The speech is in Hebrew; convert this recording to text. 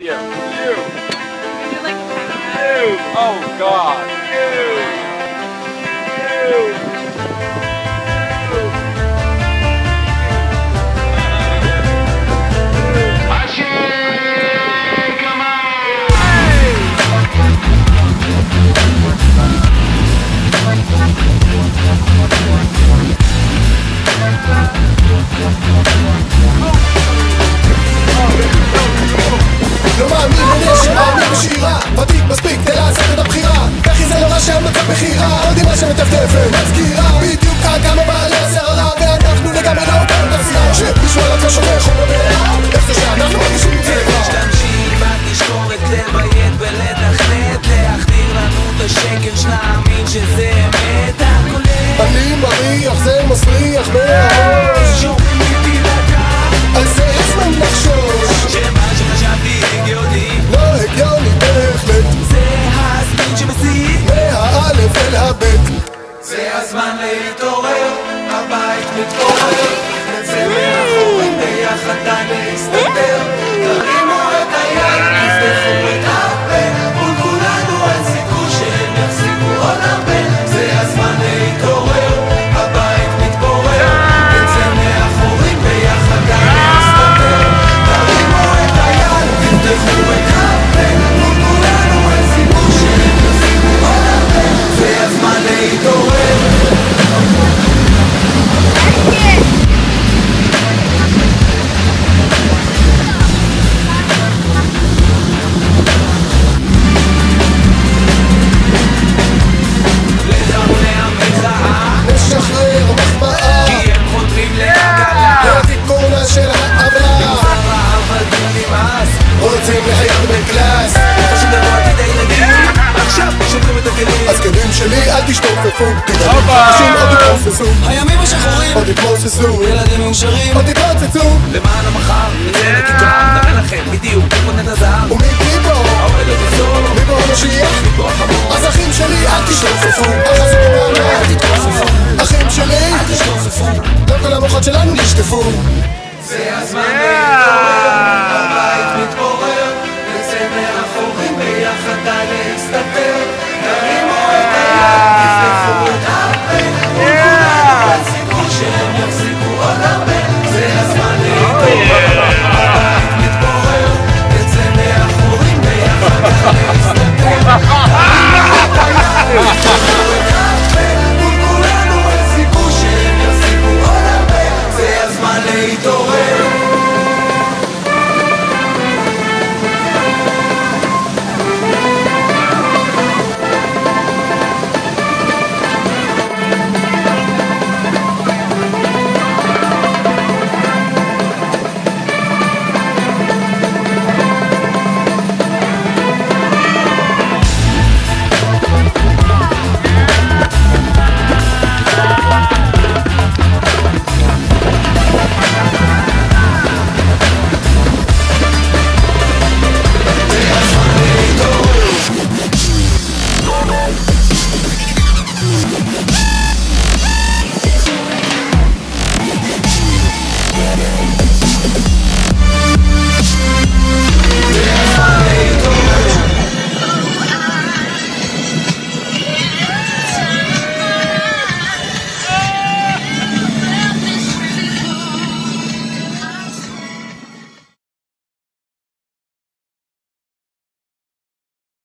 You. You're like You. Oh God. You. לא מאמין בנשק, מאמין בשירה ותיק מספיק כדי לעשות את הבחירה וכי זה לא מה שהמצב בחירה עוד אימה שמטפטפת מזכירה בדיוק כמה בעלי הסערה ואנחנו לגמרי לא אותנו את הסירה שמישהו על עצמו שופך חומר בעם איך זה שאנחנו מרגישים את זה כבר משתמשים בתשקורת לביית ולתכנת להחדיר לנו את השקר שנאמין שזה אמת הכולל אני מריח זה מסריח מהראש שומעים איתי לקה על זה עצמם לחשוש שמה שחשבתי הגיוני לא הגיוני בהחלט זה הזמן שמסית מהאלף אל הבית זה הזמן להתעורר הבית מתעורר נצא מאחורים ביחד די להסתדר תרימו את היד תפתחו את הפה מול כולנו אין סיכוי שהם יחזיקו עוד הרבה זה הזמן להתעורר הבית מתפורר נצא מאחורים ביחד די להסתדר תרימו את היד תפתחו את הפה מול כולנו אין סיכוי שהם יחזיקו עוד הרבה זה הזמן להתעורר לשחרר מחמאה כי הם חותרים להגלה לתיקונה של העוולה אבל נמאס רוצים לחיות בקלאס פשוט דבר כדי לילדים עכשיו שוברים את הכלים אז כלים שלי אל תשתופפו הופה. אנשים עוד יתרופסו הימים השחורים עוד יתמוססו ילדים מאושרים עוד יתרוצצו למען המחר נצא לכיכר נראה לכם בדיוק